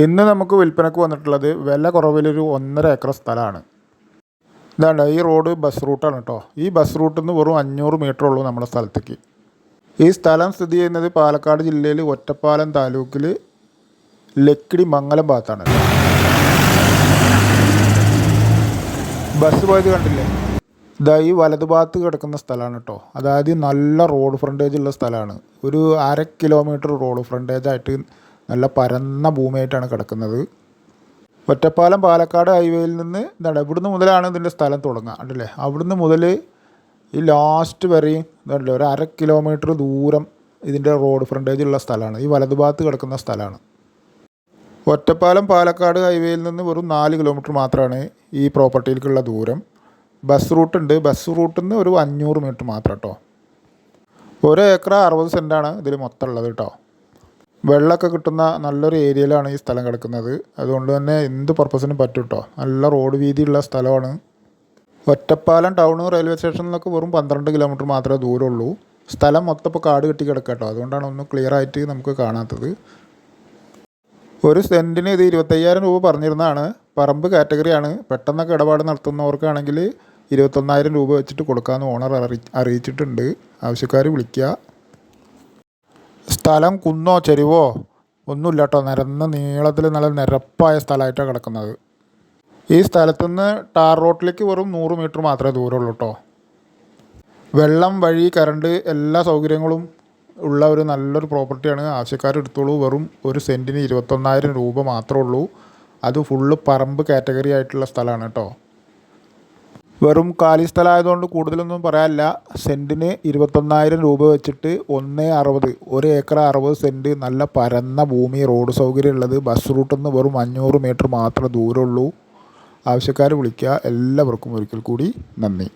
ഇന്ന് നമുക്ക് വിൽപ്പനക്ക് വന്നിട്ടുള്ളത് വില കുറവിലൊരു 1.5 ഏക്കർ സ്ഥലമാണ്. ഇതാണ്ട് ഈ റോഡ് ബസ് റൂട്ടാണ് കേട്ടോ. ഈ ബസ് റൂട്ടിൽ നിന്ന് വെറും 500 മീറ്റർ ഉള്ളൂ നമ്മുടെ സ്ഥലത്തേക്ക്. ഈ സ്ഥലം സ്ഥിതി ചെയ്യുന്നത് പാലക്കാട് ജില്ലയിൽ ഒറ്റപ്പാലം താലൂക്കിൽ ലക്കിടി മംഗലം ഭാഗത്താണ്. ബസ് പോയത് കണ്ടില്ലേ? ഇതാ ഈ വലതു ഭാഗത്ത് കിടക്കുന്ന സ്ഥലമാണ് കേട്ടോ. അതായത് നല്ല റോഡ് ഫ്രണ്ടേജ് ഉള്ള സ്ഥലമാണ്. ഒരു 1/2 കിലോമീറ്റർ റോഡ് ഫ്രണ്ടേജ് ആയിട്ട് നല്ല പരന്ന ഭൂമിയായിട്ടാണ് കിടക്കുന്നത്. ഒറ്റപ്പാലം പാലക്കാട് ഹൈവേയിൽ നിന്ന് എന്താണ് ഇവിടുന്ന് മുതലാണ് ഇതിൻ്റെ സ്ഥലം തുടങ്ങുക. കണ്ടില്ലേ? അവിടുന്ന് മുതൽ ഈ ലാസ്റ്റ് വരെയും ഇതല്ലേ ഒരു 1/2 കിലോമീറ്റർ ദൂരം ഇതിൻ്റെ റോഡ് ഫ്രണ്ടേജ് ഉള്ള സ്ഥലമാണ്. ഈ വലതുഭാഗത്ത് കിടക്കുന്ന സ്ഥലമാണ്. ഒറ്റപ്പാലം പാലക്കാട് ഹൈവേയിൽ നിന്ന് വെറും 4 കിലോമീറ്റർ മാത്രമാണ് ഈ പ്രോപ്പർട്ടിയിലേക്കുള്ള ദൂരം. ബസ് റൂട്ടുണ്ട്. ബസ് റൂട്ടിൽ നിന്ന് ഒരു 500 മീറ്റർ മാത്രം കേട്ടോ. 1 ഏക്കർ 60 സെൻറ്റാണ് ഇതിൽ മൊത്തം ഉള്ളത് കേട്ടോ. വെള്ളമൊക്കെ കിട്ടുന്ന നല്ലൊരു ഏരിയയിലാണ് ഈ സ്ഥലം കിടക്കുന്നത്. അതുകൊണ്ട് തന്നെ എന്ത് പർപ്പസിനും പറ്റും കേട്ടോ. നല്ല റോഡ് വീതിയുള്ള സ്ഥലമാണ്. ഒറ്റപ്പാലം ടൗൺ റെയിൽവേ സ്റ്റേഷനിൽ നിന്നൊക്കെ വെറും 12 കിലോമീറ്റർ മാത്രമേ ദൂരമുള്ളൂ. സ്ഥലം മൊത്തം ഇപ്പോൾ കാട് കെട്ടി കിടക്കുക കേട്ടോ. അതുകൊണ്ടാണ് ഒന്നും ക്ലിയർ ആയിട്ട് നമുക്ക് കാണാത്തത്. ഒരു സെൻറ്റിന് ഇത് 25,000 രൂപ പറഞ്ഞിരുന്നതാണ്. പറമ്പ് കാറ്റഗറിയാണ്. പെട്ടെന്നൊക്കെ ഇടപാട് നടത്തുന്നവർക്കാണെങ്കിൽ 21,000 രൂപ വെച്ചിട്ട് കൊടുക്കാമെന്ന് ഓണർ അറിയിച്ചിട്ടുണ്ട്. ആവശ്യക്കാർ വിളിക്കുക. സ്ഥലം കുന്നോ ചെരുവോ ഒന്നുമില്ല കേട്ടോ. നിരന്ന നീളത്തിൽ നല്ല നിരപ്പായ സ്ഥലമായിട്ടാണ് കിടക്കുന്നത്. ഈ സ്ഥലത്തുനിന്ന് ടാർ റോട്ടിലേക്ക് വെറും 100 മീറ്റർ മാത്രമേ ദൂരമുള്ളൂ കേട്ടോ. വെള്ളം, വഴി, കറണ്ട് എല്ലാ സൗകര്യങ്ങളും ഉള്ള ഒരു നല്ലൊരു പ്രോപ്പർട്ടിയാണ്. ആവശ്യക്കാർ എടുത്തോളൂ. വെറും ഒരു സെൻറ്റിന് 21,000 രൂപ മാത്രമേ ഉള്ളൂ. അത് ഫുള്ള് പറമ്പ് കാറ്റഗറി ആയിട്ടുള്ള സ്ഥലമാണ് കേട്ടോ. വെറും കാലി സ്ഥലമായതുകൊണ്ട് കൂടുതലൊന്നും പറയാനില്ല. സെൻറ്റിന് 21,000 രൂപ വെച്ചിട്ട് 1,60, 1 ഏക്കർ 60 സെൻറ്റ് നല്ല പരന്ന ഭൂമി, റോഡ് സൗകര്യം ഉള്ളത്. ബസ് റൂട്ടിൽ നിന്ന് വെറും 500 മീറ്റർ മാത്രമേ ദൂരമുള്ളൂ. ആവശ്യക്കാർ വിളിക്കുക. എല്ലാവർക്കും ഒരിക്കൽ കൂടി നന്ദി.